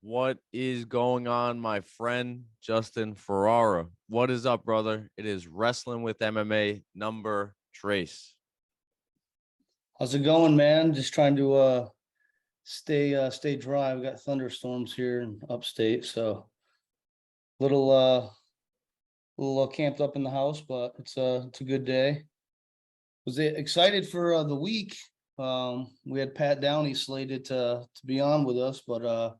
What is going on, my friend Justin Ferrara? What is up, brother? It is Wrestling with MMA number Trace. How's it going, man? Just trying to stay dry. We got thunderstorms here in upstate, so little little camped up in the house, but it's a good day. Was excited for the week. We had Pat Downey slated to be on with us, but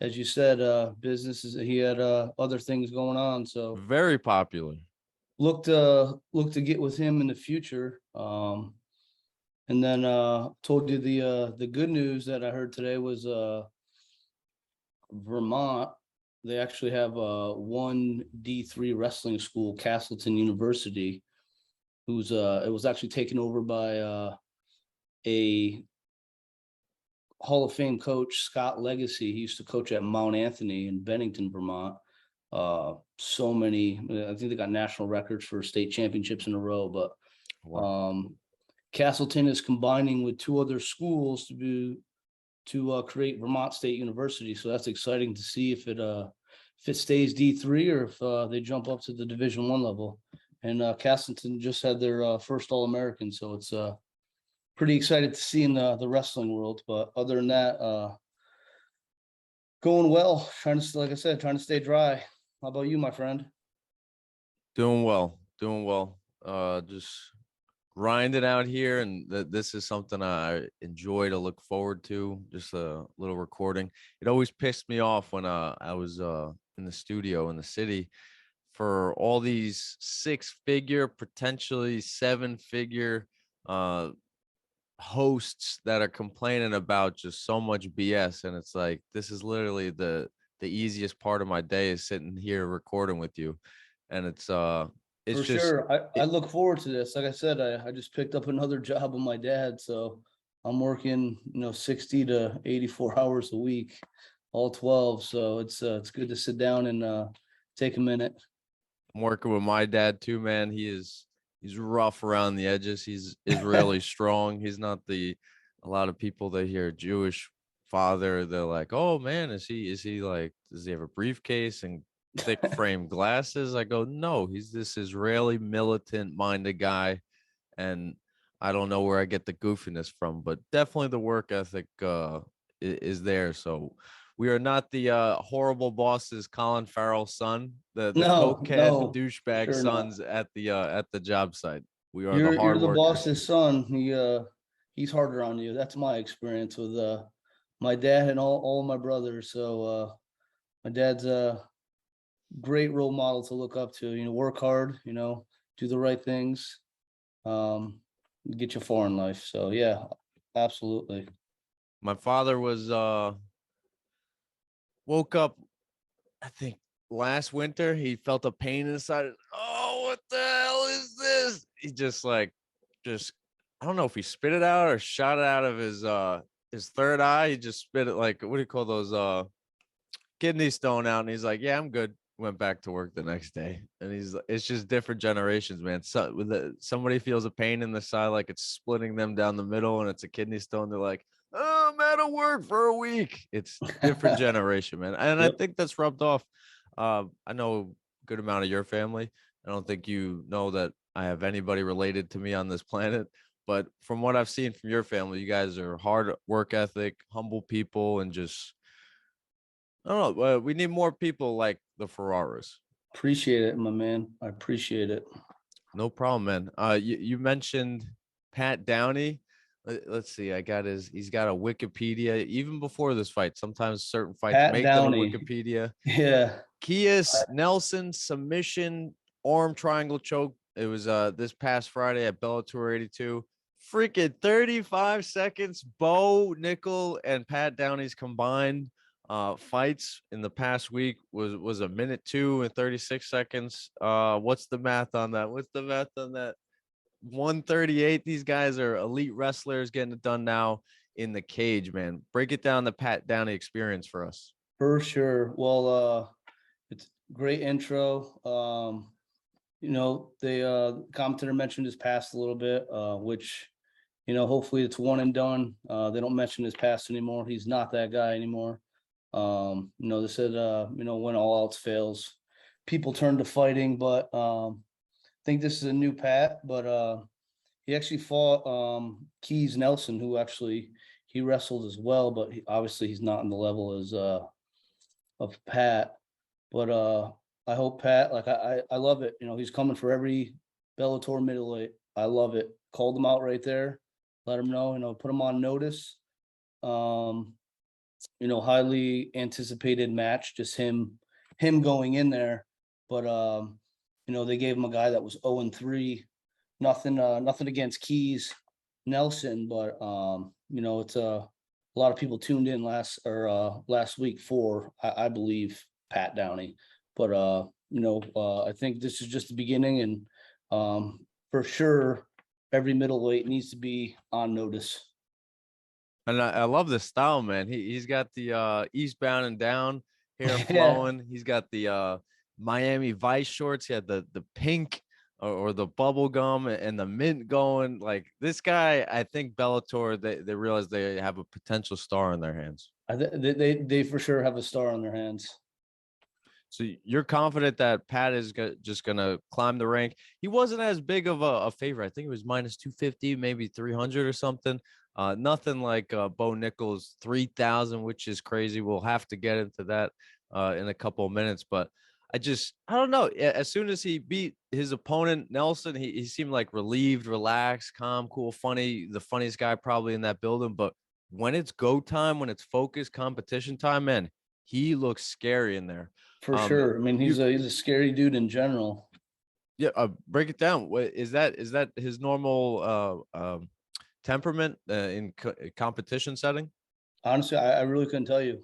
as you said, he had other things going on, so Very popular. look to get with him in the future. And then told you the good news that I heard today was Vermont. They actually have one D3 wrestling school, Castleton University, who's it was actually taken over by a Hall of Fame coach, Scott Legacy. He used to coach at Mount Anthony in Bennington, Vermont. So many, I think they got national records for state championships in a row, but Wow. Castleton is combining with two other schools to create Vermont State University. So that's exciting to see if it stays D3 or if they jump up to the Division I level. And Castleton just had their first All-American, so it's pretty excited to see in the wrestling world. But other than that, going well. Like I said, trying to stay dry. How about you, my friend? Doing well. Just grinding out here, and this is something I enjoy to look forward to. Just a little recording. It always pissed me off when I was in the studio in the city for all these 6-figure, potentially 7-figure hosts that are complaining about just so much BS. And it's like, this is literally the easiest part of my day is sitting here recording with you. And it's For just sure. I look forward to this. Like I said, I just picked up another job with my dad, so I'm working 60 to 84 hours a week, all 12. So it's good to sit down and take a minute. I'm working with my dad too, man. He's rough around the edges. He's really strong. He's not a lot of people that hear Jewish father, they're like, oh man, is he like, does he have a briefcase and thick frame glasses? I go, no, he's this Israeli militant minded guy. And I don't know where I get the goofiness from, but definitely the work ethic is there. So we are not the horrible bosses, Colin Farrell's son, the No, cokehead no, douchebag sure not. sons at the job site. We are the You're hard the workers. boss's son. He's harder on you. That's my experience with my dad and all my brothers. So my dad's a great role model to look up to. Work hard, do the right things, um, get you far in life. So yeah, absolutely. My father was woke up, I think last winter. He felt a pain inside. Oh, what the hell is this? He just I don't know if he spit it out or shot it out of his third eye. He just spit it, like, what do you call those kidney stone out, and he's like, yeah, I'm good. Went back to work the next day. And it's just different generations, man. So somebody feels a pain in the side, like it's splitting them down the middle, and it's a kidney stone, they're like, oh, I'm out of work for a week. It's different generation, man. And I Yep. think that's rubbed off. I know a good amount of your family. I don't think you know that I have anybody related to me on this planet, but from what I've seen from your family, you guys are hard work ethic, humble people, and just, I don't know. We need more people like the Ferraras. Appreciate it, my man. I appreciate it. No problem, man. You mentioned Pat Downey. Let's see. He's got a Wikipedia even before this fight. Sometimes certain fights Pat make them a Downey. Wikipedia. Yeah. Kias Nelson submission arm triangle choke. It was this past Friday at Bellator 82. Freaking 35 seconds. Bo Nickel and Pat Downey's combined fights in the past week was a minute 2 and 36 seconds. What's the math on that? 138. These guys are elite wrestlers getting it done now in the cage, man. Break it down, the Pat Downey experience for us. For sure. Well, it's great intro. The commentator mentioned his past a little bit, which, hopefully it's one and done. They don't mention his past anymore. He's not that guy anymore. They said, when all else fails, people turn to fighting, but I think this is a new Pat, but he actually fought Keys Nelson, who actually he wrestled as well, but obviously he's not on the level as of Pat. But I hope Pat, like I love it. He's coming for every Bellator middleweight. I love it. Called him out right there. Let him know, put him on notice. Um, highly anticipated match, just him going in there. But they gave him a guy that was 0-3. Nothing against Keys Nelson, but it's a lot of people tuned in last week for I believe Pat Downey. But I think this is just the beginning, and for sure every middleweight needs to be on notice. And I love this style, man. He's got the eastbound and down hair Yeah. flowing. He's got the Miami Vice shorts. He had the pink or the bubble gum and the mint going. Like this guy, I think Bellator, they realize they have a potential star in their hands. They for sure have a star on their hands. So you're confident that Pat is just gonna climb the rank. He wasn't as big of a favorite. I think it was minus 250, maybe 300 or something. Nothing like Bo Nichols 3,000, which is crazy. We'll have to get into that in a couple of minutes. But I don't know. As soon as he beat his opponent Nelson, he seemed like relieved, relaxed, calm, cool, funny. The funniest guy probably in that building. But when it's go time, when it's focused competition time, man, he looks scary in there. For sure. I mean, he's You a scary dude in general. Yeah, break it down. What is that? Is that his normal temperament in competition setting? Honestly, I really couldn't tell you.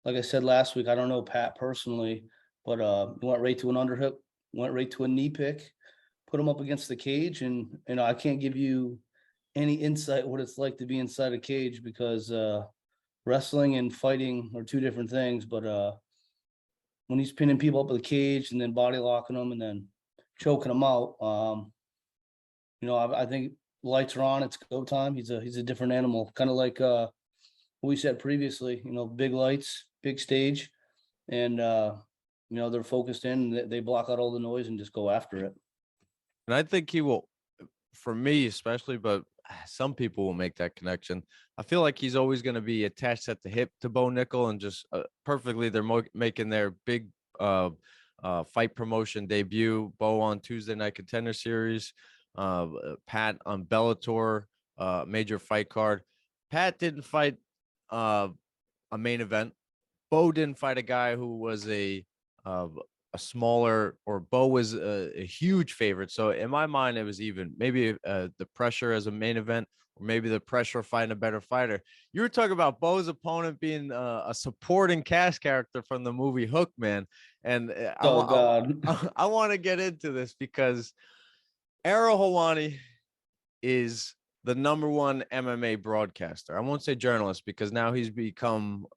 Like I said last week, I don't know Pat personally, but he went right to an underhook, went right to a knee pick, put him up against the cage, and I can't give you any insight what it's like to be inside a cage because wrestling and fighting are two different things. But when he's pinning people up with the cage and then body locking them and then choking them out, I think lights are on. It's go time. He's a different animal, kind of like what we said previously. Big lights, big stage, and they're focused in. They block out all the noise and just go after it. And I think he will, for me especially, but some people will make that connection. I feel like he's always going to be attached at the hip to Bo Nickel, and just perfectly they're making their big fight promotion debut. Bo on Tuesday Night Contender Series, Pat on Bellator, major fight card. Pat didn't fight a main event. Bo didn't fight a guy who was a smaller, or Bo was a huge favorite. So in my mind, it was even. Maybe the pressure as a main event, or maybe the pressure of fighting a better fighter. You were talking about Bo's opponent being a supporting cast character from the movie Hook, man. And Oh God. I want to get into this because Errol Hawani is the number one MMA broadcaster. I won't say journalist because now he's become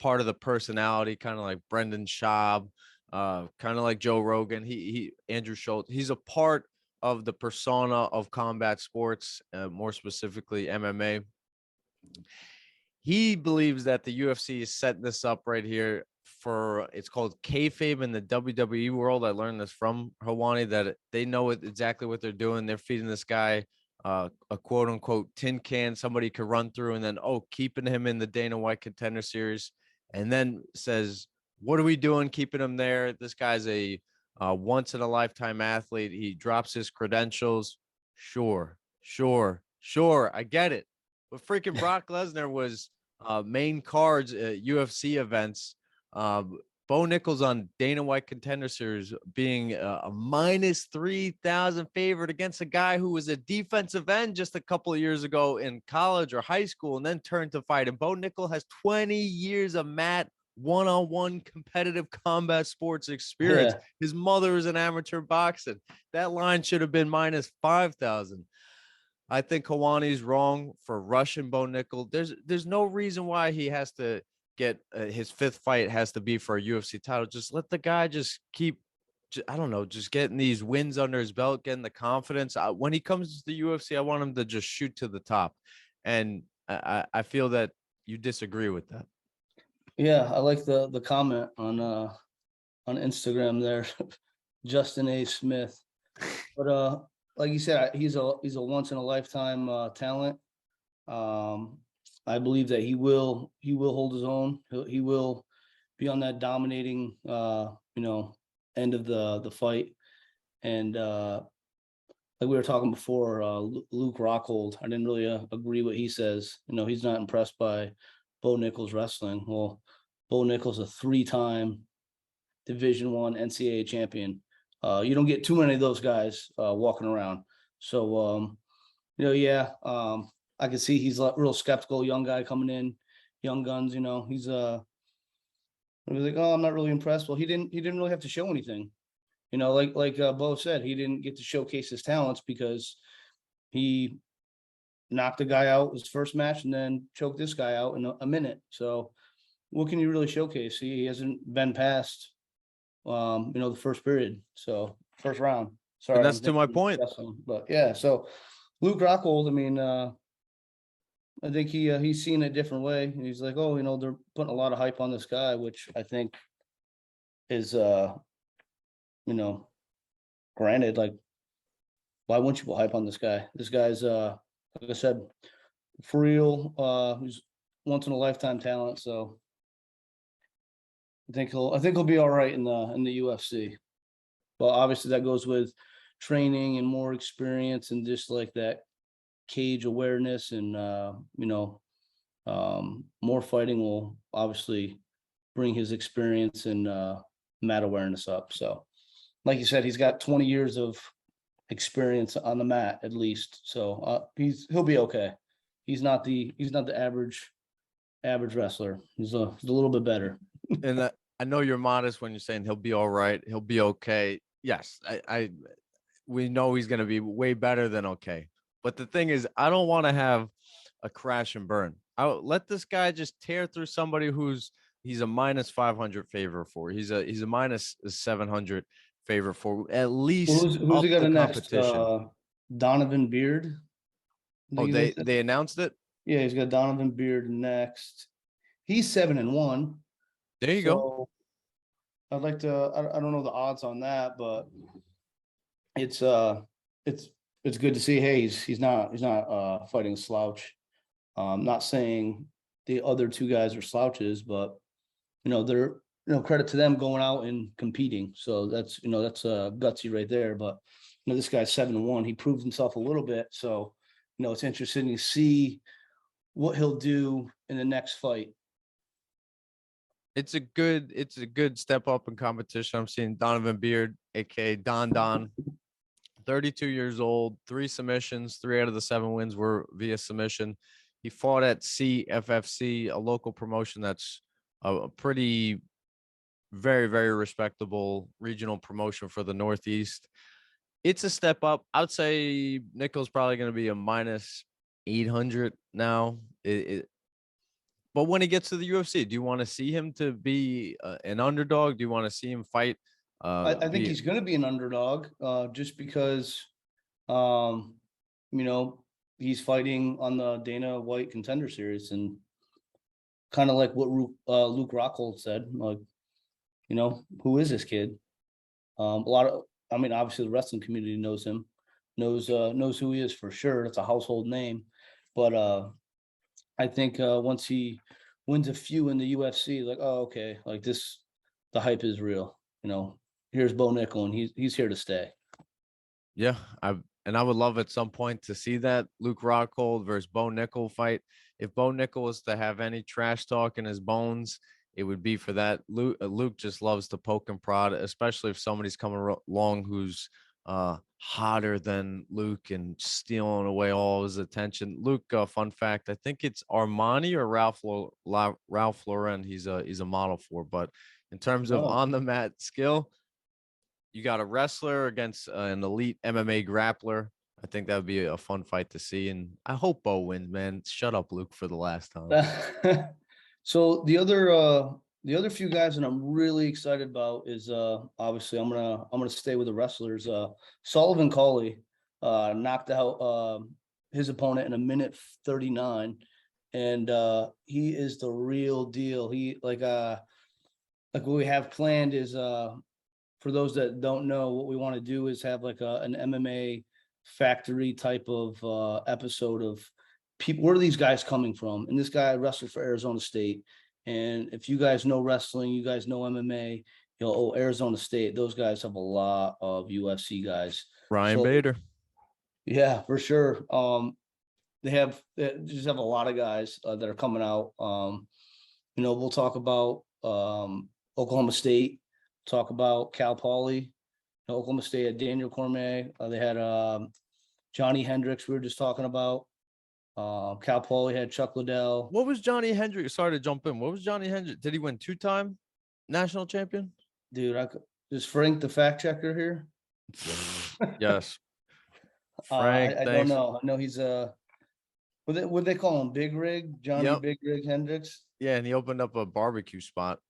part of the personality, kind of like Brendan Schaub, kind of like Joe Rogan. He Andrew Schultz. He's a part of the persona of combat sports, more specifically MMA. He believes that the UFC is setting this up right here for, it's called kayfabe in the WWE world. I learned this from Hawani, that they know exactly what they're doing. They're feeding this guy a quote unquote tin can somebody could run through, and then keeping him in the Dana White Contender Series, and then says, what are we doing keeping him there? This guy's a once in a lifetime athlete. He drops his credentials. Sure, I get it. But freaking Brock Lesnar was main cards at UFC events. Bo Nichols on Dana White Contender Series being a minus 3,000 favorite against a guy who was a defensive end just a couple of years ago in college or high school and then turned to fight. And Bo Nichols has 20 years of mat one-on-one competitive combat sports experience. Yeah. His mother is an amateur boxing. That line should have been minus 5,000. I think Hawani's wrong for rushing Bo Nickel. There's no reason why he has to get his fifth fight has to be for a UFC title. Just let the guy just keep, I don't know, just getting these wins under his belt, getting the confidence. When he comes to the UFC, I want him to just shoot to the top. And I feel that you disagree with that. Yeah, I like the comment on Instagram there, Justin A. Smith. But like you said, he's a once in a lifetime talent. Um, I believe that he will hold his own. He will be on that dominating end of the fight. And like we were talking before, Luke Rockhold, I didn't really agree what he says. He's not impressed by Bo Nichols wrestling. Well, Bo Nichols a 3-time Division I NCAA champion. You don't get too many of those guys walking around. So yeah, I can see he's a real skeptical, young guy coming in, young guns. He's like, oh, I'm not really impressed. Well, he didn't really have to show anything. Like Bo said, he didn't get to showcase his talents because he knocked the guy out his first match and then choked this guy out in a minute. So what can you really showcase? He hasn't been past the first period. So first round. And Sorry, that's I'm to my thinking point. wrestling. But yeah, so Luke Rockhold, I mean, I think he's seen it a different way. And he's like, oh, they're putting a lot of hype on this guy, which I think is you know, granted, like, why wouldn't you put hype on this guy? This guy's like I said, for real, he's once in a lifetime talent. So I think he'll be all right in the UFC. But obviously that goes with training and more experience and just like that cage awareness and more fighting will obviously bring his experience and mat awareness up. So like you said, he's got 20 years of experience on the mat at least. So he'll be okay. He's not the average wrestler. He's a little bit better. And I know you're modest when you're saying he'll be all right, he'll be okay. Yes, we know he's going to be way better than okay. But the thing is, I don't want to have a crash and burn. I'll let this guy just tear through somebody he's a minus 500 favorite for. He's a minus 700 favorite for. At Well, least who's he up got the next? competition. Donovan Beard. I Oh, think he's they announced it. Yeah, he's got Donovan Beard next. He's 7-1. There you go. So I'd like to. I don't know the odds on that, but it's uh it's it's good to see. Hey, he's not fighting a slouch. Not saying the other two guys are slouches, but they're credit to them going out and competing. So that's gutsy right there. But this guy's 7-1. He proved himself a little bit. So it's interesting to see what he'll do in the next fight. It's a good step up in competition. I'm seeing Donovan Beard, aka Don, 32 years old, 3 submissions, 3 out of the 7 wins were via submission. He fought at CFFC, a local promotion that's a pretty very, very respectable regional promotion for the Northeast. It's a step up. I'd say Nichols probably going to be a minus 800 now. But when he gets to the UFC, do you want to see him to be an underdog? Do you want to see him fight? I think he's going to be an underdog, just because, um, you know, he's fighting on the Dana White Contender Series, and kind of like what Luke Rockhold said, like, who is this kid? Obviously the wrestling community knows him, knows who he is for sure. It's a household name, but I think once he wins a few in the UFC, like, oh, okay, like this, the hype is real. Here's Bo Nickel, and he's here to stay. Yeah, I would love at some point to see that Luke Rockhold versus Bo Nickel fight. If Bo Nickel was to have any trash talk in his bones, it would be for that. Luke just loves to poke and prod, especially if somebody's coming along who's hotter than Luke and stealing away all his attention. Luke, fun fact, I think it's Armani or Ralph Lauren. He's a model for, but in terms of Oh, on the mat skill, you got a wrestler against an elite MMA grappler. I think that would be a fun fight to see, and I hope Bo wins, man. Shut up, Luke, for the last time. so the other few guys that I'm really excited about is obviously I'm gonna stay with the wrestlers. Sullivan Cauley knocked out his opponent in a minute 39. and he is the real deal. He like what we have planned is for those that don't know, what we want to do is have like an MMA factory type of episode of people. Where are these guys coming from? And this guy wrestled for Arizona State. And if you guys know wrestling, you guys know MMA, Arizona State, those guys have a lot of UFC guys. Ryan So Bader. yeah, for sure. They just have a lot of guys that are coming out. We'll talk about Oklahoma State, talk about Cal Poly, Oklahoma State had Daniel Cormier. They had Johnny Hendricks we were just talking about. Cal Poly had Chuck Liddell. What was Johnny Hendricks? Sorry to jump in. What was Johnny Hendricks? Did he win 2-time national champion? Dude, is Frank the fact checker here? Yes. Frank, I don't know. I know he's would they call him Big Rig? Johnny Yep. Big Rig Hendricks? Yeah, and he opened up a barbecue spot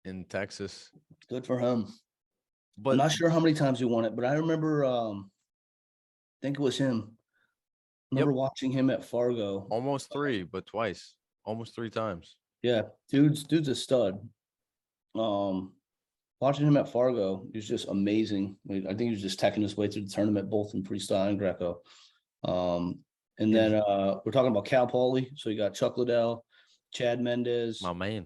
in Texas. Good for him. But I'm not sure how many times he won it, but I remember I think it was him. I remember watching him at Fargo. Almost 3, but twice. Almost 3 times. Yeah, dude's a stud. Watching him at Fargo, he was just amazing. I think he was just teching his way through the tournament, both in freestyle and Greco. And then we're talking about Cal Poly. So you got Chuck Liddell, Chad Mendez. My man.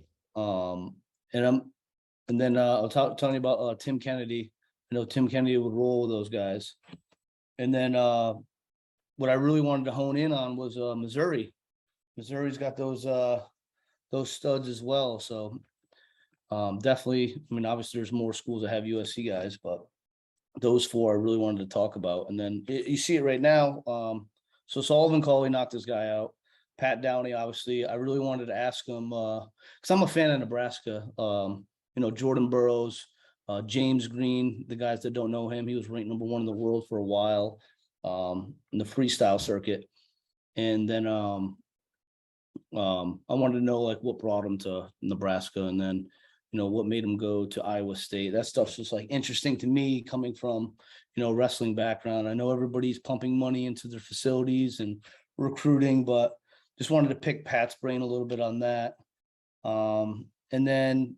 And then I'll telling you about Tim Kennedy. I know Tim Kennedy would roll with those guys. And then what I really wanted to hone in on was Missouri. Missouri's got those studs as well. So definitely, I mean, obviously there's more schools that have USC guys, but those 4 I really wanted to talk about. And then you see it right now. So Sullivan Coley knocked this guy out. Pat Downey, obviously, I really wanted to ask him because I'm a fan of Nebraska. Jordan Burroughs, James Green, the guys that don't know him, he was ranked number 1 in the world for a while in the freestyle circuit. And then I wanted to know like what brought him to Nebraska, and then what made him go to Iowa State. That stuff's just like interesting to me, coming from wrestling background. I know everybody's pumping money into their facilities and recruiting, but just wanted to pick Pat's brain a little bit on that. And then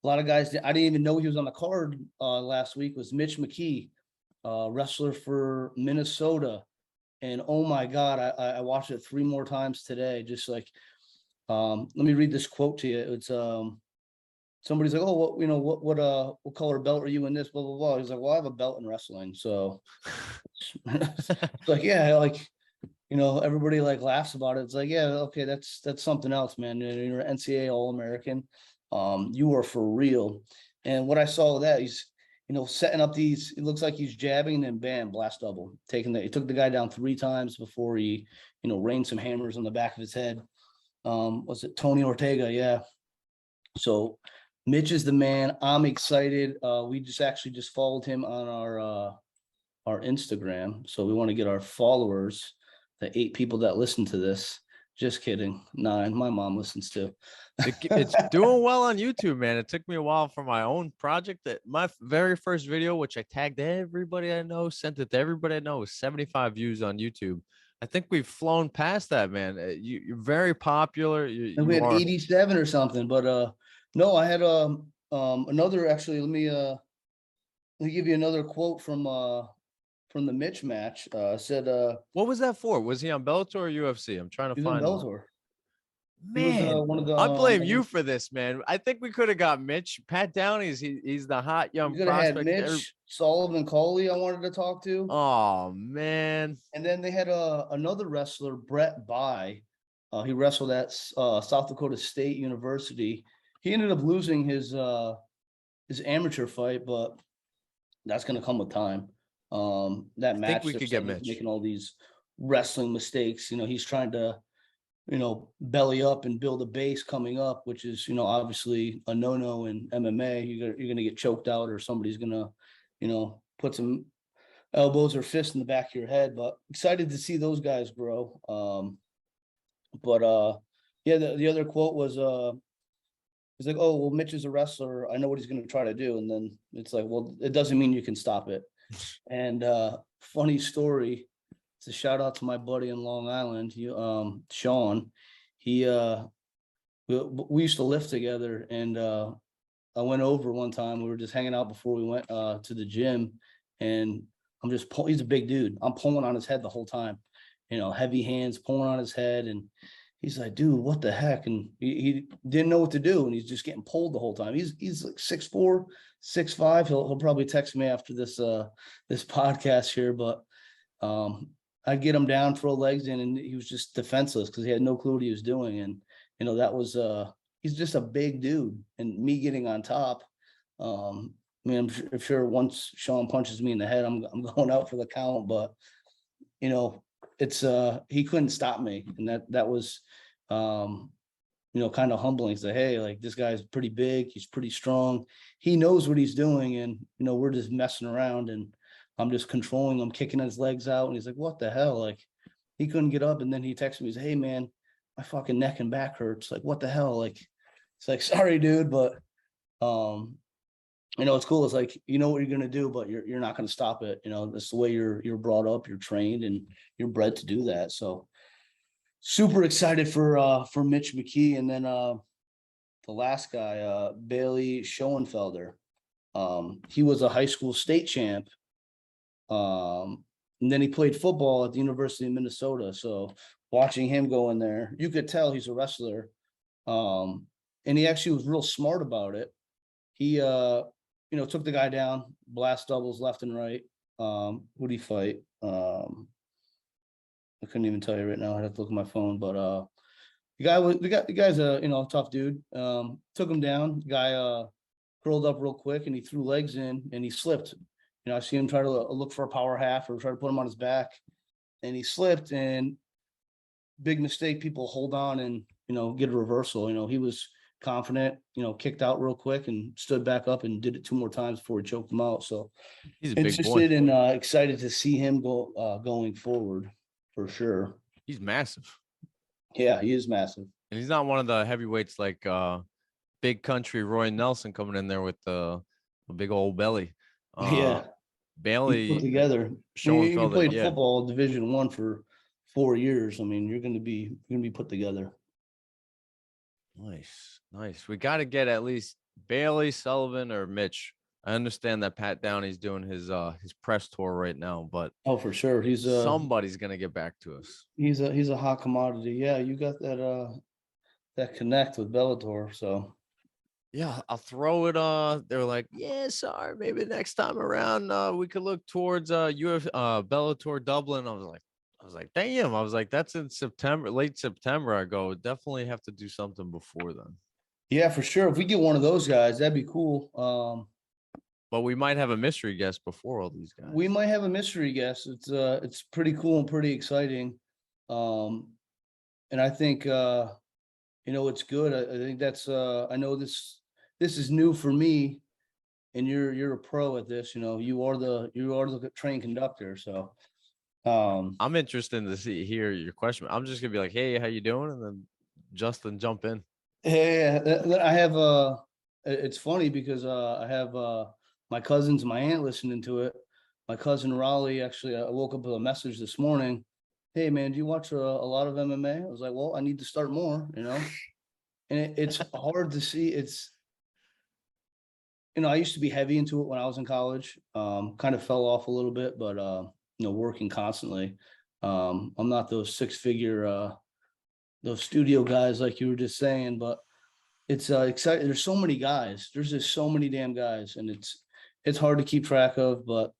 a lot of guys I didn't even know he was on the card last week was Mitch McKee, wrestler for Minnesota. And oh my God, I watched it 3 more times today. Just like, let me read this quote to you. It's somebody's like, oh, what color belt are you in this? Blah blah blah. He's like, well, I have a belt in wrestling. So it's like, yeah, like everybody like laughs about it. It's like, yeah, okay, that's something else, man. You're an NCAA All-American. You are for real. And what I saw that he's setting up these, it looks like he's jabbing and then bam, blast double. He took the guy down 3 times before he, rained some hammers on the back of his head. Was it Tony Ortega? Yeah. So Mitch is the man. I'm excited. We just followed him on our Instagram. So we want to get our followers, the 8 people that listen to this. Just kidding. 9. My mom listens too. It's doing well on YouTube, man. It took me a while for my own project. That my very first video, which I tagged everybody I know, sent it to everybody I know, was 75 views on YouTube. I think we've flown past that, man. You're very popular. And we had 87 or something, but no, I had another. Actually, let me give you another quote from the Mitch match. Said, what was that for? Was he on Bellator or UFC? I'm trying to find Bellator. Man, one of the, I blame you for this, man. I think we could have got Mitch. Pat Downey's he's the hot young prospect. Had Mitch, Sullivan Coley I wanted to talk to. Oh man. And then they had another wrestler, Brett By. He wrestled at South Dakota State University. He ended up losing his amateur fight, but that's going to come with time. That match, I think we could get Mitch making all these wrestling mistakes. He's trying to, belly up and build a base coming up, which is, obviously a no-no in MMA. You're going to get choked out, or somebody's going to, put some elbows or fists in the back of your head. But excited to see those guys grow. Yeah, the other quote was, he's like, oh, well, Mitch is a wrestler. I know what he's going to try to do. And then it's like, well, it doesn't mean you can stop it. And funny story. It's a shout out to my buddy in Long Island, Sean. he we used to lift together, and I went over one time. We were just hanging out before we went to the gym, and I'm just pulling. He's a big dude. I'm pulling on his head the whole time, heavy hands pulling on his head, and he's like, "Dude, what the heck?" And he didn't know what to do, and he's just getting pulled the whole time. He's like 6'4", 6'5". He'll probably text me after this podcast here, but I'd get him down, throw legs in, and he was just defenseless because he had no clue what he was doing. And that was he's just a big dude, and me getting on top. I mean, I'm sure once Sean punches me in the head, I'm going out for the count. But it's he couldn't stop me, and that was kind of humbling. Say, hey, like, this guy's pretty big, he's pretty strong, he knows what he's doing, and we're just messing around, and I'm just controlling him, kicking his legs out, and he's like, what the hell? Like, he couldn't get up, and then he texted me, he's, hey man, my fucking neck and back hurts. Like, what the hell? Like, it's like, sorry, dude, but it's cool. It's like, you know what you're gonna do, but you're not gonna stop it. That's the way you're brought up, you're trained, and you're bred to do that. So super excited for Mitch McKee. And then the last guy, Bailey Schoenfelder. He was a high school state champ. And then he played football at the University of Minnesota. So watching him go in there, you could tell he's a wrestler. And he actually was real smart about it. He took the guy down, blast doubles left and right. Who'd he fight? I couldn't even tell you right now. I'd have to look at my phone, but the guy's a tough dude. Took him down. The guy curled up real quick, and he threw legs in, and he slipped. I see him try to look for a power half or try to put him on his back, and he slipped, and big mistake. People hold on and get a reversal. He was confident, kicked out real quick and stood back up and did it 2 more times before he choked him out. So He's a big boy. interested and excited to see him going forward for sure. He's massive. Yeah, he is massive. And he's not one of the heavyweights like big country Roy Nelson coming in there with a big old belly. Yeah. Bailey put together. You played football Division I for 4 years. I mean, you're gonna be put together. Nice. We got to get at least Bailey, Sullivan, or Mitch. I understand that Pat Downey's doing his press tour right now, but for sure, he's somebody's gonna get back to us. He's a hot commodity. Yeah, you got that connect with Bellator, so yeah, I'll throw it. They're like, yeah, sorry, maybe next time around we could look towards Bellator Dublin. I was like, damn. I was like, that's in September, late September. I go, definitely have to do something before then. Yeah, for sure. If we get one of those guys, that'd be cool. But we might have a mystery guest before all these guys. We might have a mystery guest. It's pretty cool and pretty exciting. And I think it's good. I think that's I know this is new for me, and you're a pro at this. You are the train conductor. So I'm interested to hear your question. I'm just gonna be like, hey, how you doing? And then Justin jump in. Yeah, I have it's funny because I have my cousins and my aunt listening to it. My cousin Raleigh, actually, I woke up with a message this morning. Hey man, do you watch a lot of MMA? I was like, well, I need to start more, and it's hard to see. It's I used to be heavy into it when I was in college. Kind of fell off a little bit, but working constantly. I'm not those 6-figure those studio guys like you were just saying, but it's exciting. There's so many guys. There's just so many damn guys, and it's hard to keep track of, but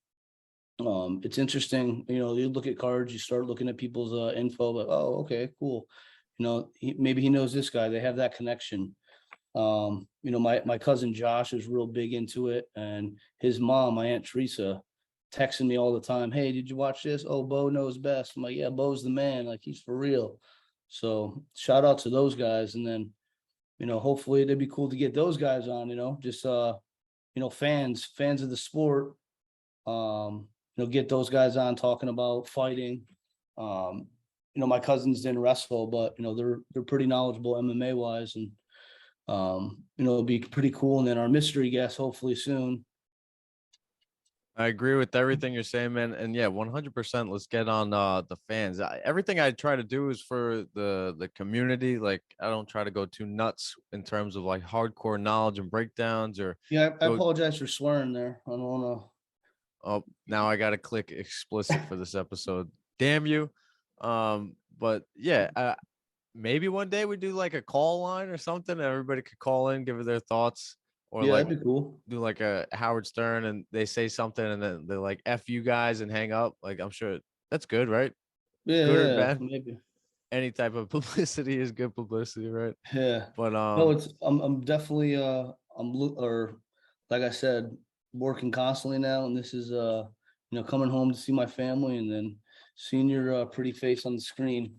it's interesting. You look at cards, you start looking at people's info, like, oh, okay, cool. Maybe he knows this guy. They have that connection. My cousin Josh is real big into it, and his mom, my Aunt Teresa, texting me all the time. Hey, did you watch this? Oh, Bo knows best. I'm like, yeah, Bo's the man. Like, he's for real. So shout out to those guys. And then, hopefully it'd be cool to get those guys on, just, fans of the sport, get those guys on talking about fighting. My cousins didn't wrestle, but, they're pretty knowledgeable MMA wise, and, it'll be pretty cool. And then our mystery guest, hopefully soon, I agree with everything you're saying, man. And yeah, 100%. Let's get on the fans. Everything I try to do is for the community. Like I don't try to go too nuts in terms of like hardcore knowledge and breakdowns or Yeah, I go. apologize for swearing there. I don't want Oh, now I got to click explicit for this episode. Damn you. But yeah, maybe one day we do like a call line or something. Everybody could call in, give their thoughts, or Yeah, like that'd be cool. do like a Howard Stern and they say something and then they're like F you guys and hang up. Like I'm sure that's good, right? Yeah, Good or yeah, bad. maybe. Any type of publicity is good publicity, right? Yeah. But No, I'm definitely or like I said, working constantly now, and this is coming home to see my family and then seeing your pretty face on the screen.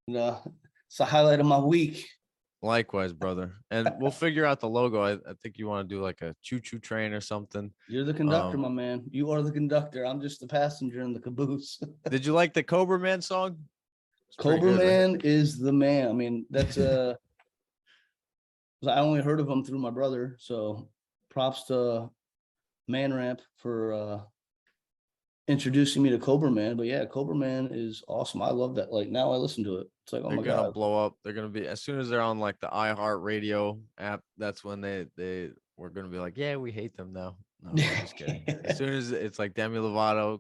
And, it's a highlight of my week. likewise, brother. And we'll figure out the logo. I think you want to do like a choo-choo train or something. You're the conductor, my man. You are the conductor. I'm just the passenger in the caboose. Did you like the Cobra Man song? It's pretty Cobra good, right? Man is the man. I mean, that's I only heard of him through my brother, so props to Man Ramp for introducing me to Cobra Man. But yeah, Cobra Man is awesome. I love that. Like now I listen to it. It's like, oh They're my gonna God. blow up. They're gonna be as soon as they're on like the iHeart Radio app. That's when they we're gonna be like, yeah, we hate them now. No, I'm just kidding. As soon as it's like Demi Lovato,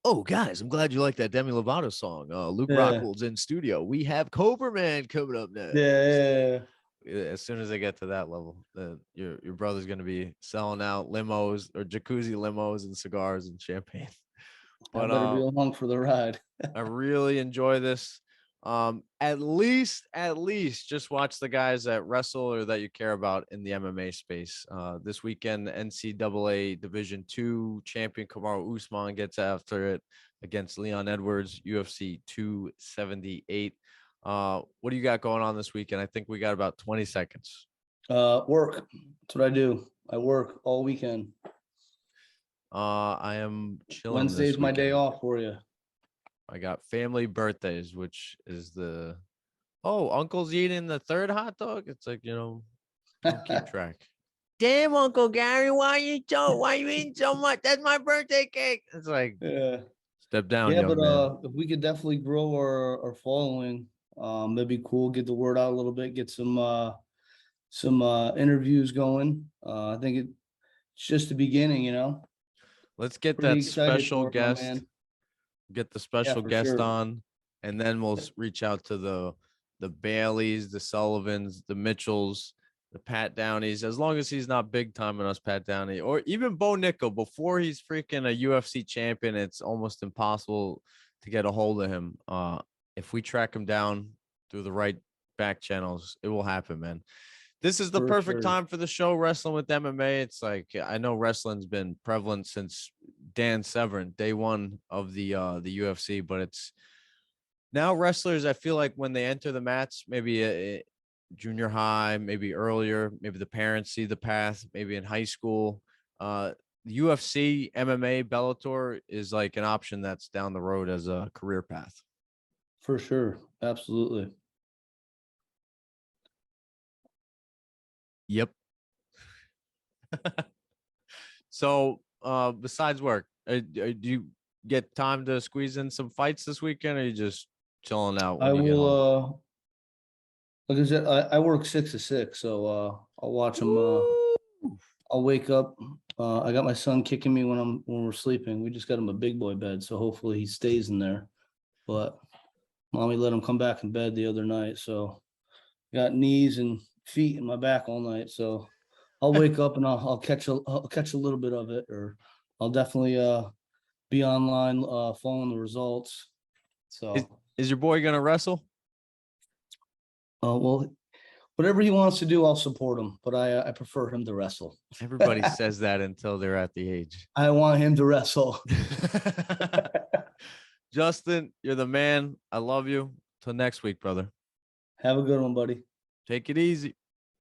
oh guys, I'm glad you like that Demi Lovato song. Luke Yeah. Rockwood's in studio. We have Cobra Man coming up next. Yeah. As soon as they get to that level, your brother's gonna be selling out limos or jacuzzi limos and cigars and champagne. I But better be along for the ride. I really enjoy this. At least just watch the guys that wrestle or that you care about in the MMA space. This weekend, NCAA Division II champion Kamaru Usman gets after it against Leon Edwards, UFC 278. What do you got going on this weekend? I think we got about 20 seconds. Work. That's what I do. I work all weekend. I am chilling. Wednesday's this my day weekend. off for you. I got family birthdays, which is uncle's eating the third hot dog. It's like, don't keep track. Damn, Uncle Gary, why you eating so much? That's my birthday cake. It's like, Yeah. step down, Yeah, young but man. if we could definitely grow our following, that'd be cool. Get the word out a little bit, get some interviews going. I think it's just the beginning, Let's get Pretty that excited special for it, my guest. man. Get the Yeah, special for guest sure. on, and then we'll reach out to the Baileys, the Sullivans, the Mitchells, the Pat Downeys. As long as he's not big time in us, Pat Downey, or even Bo Nickel. Before he's freaking a UFC champion, it's almost impossible to get a hold of him. If we track him down through the right back channels, it will happen, man. This is the For perfect sure. time for the show. Wrestling with MMA. It's like I know wrestling's been prevalent since Dan Severn, day one of the UFC, but it's now wrestlers. I feel like when they enter the mats, maybe junior high, maybe earlier, maybe the parents see the path, maybe in high school. UFC, MMA, Bellator is like an option that's down the road as a career path. For sure. Absolutely. Yep. So, besides work, do you get time to squeeze in some fights this weekend, or are you just chilling out I when you get will home? like I said, I work 6 to 6, so I'll watch them. Woo! I'll wake up. I got my son kicking me when we're sleeping. We just got him a big boy bed, so hopefully he stays in there. But mommy let him come back in bed the other night, so got knees and feet in my back all night. So I'll wake up and I'll catch a little bit of it, or I'll definitely be online following the results. Is, So is your boy gonna wrestle? well, whatever he wants to do, I'll support him. But I prefer him to wrestle. Everybody says that until they're at the age. I want him to wrestle. Justin, you're the man. I love you. Till next week, brother. Have a good one, buddy. Take it easy.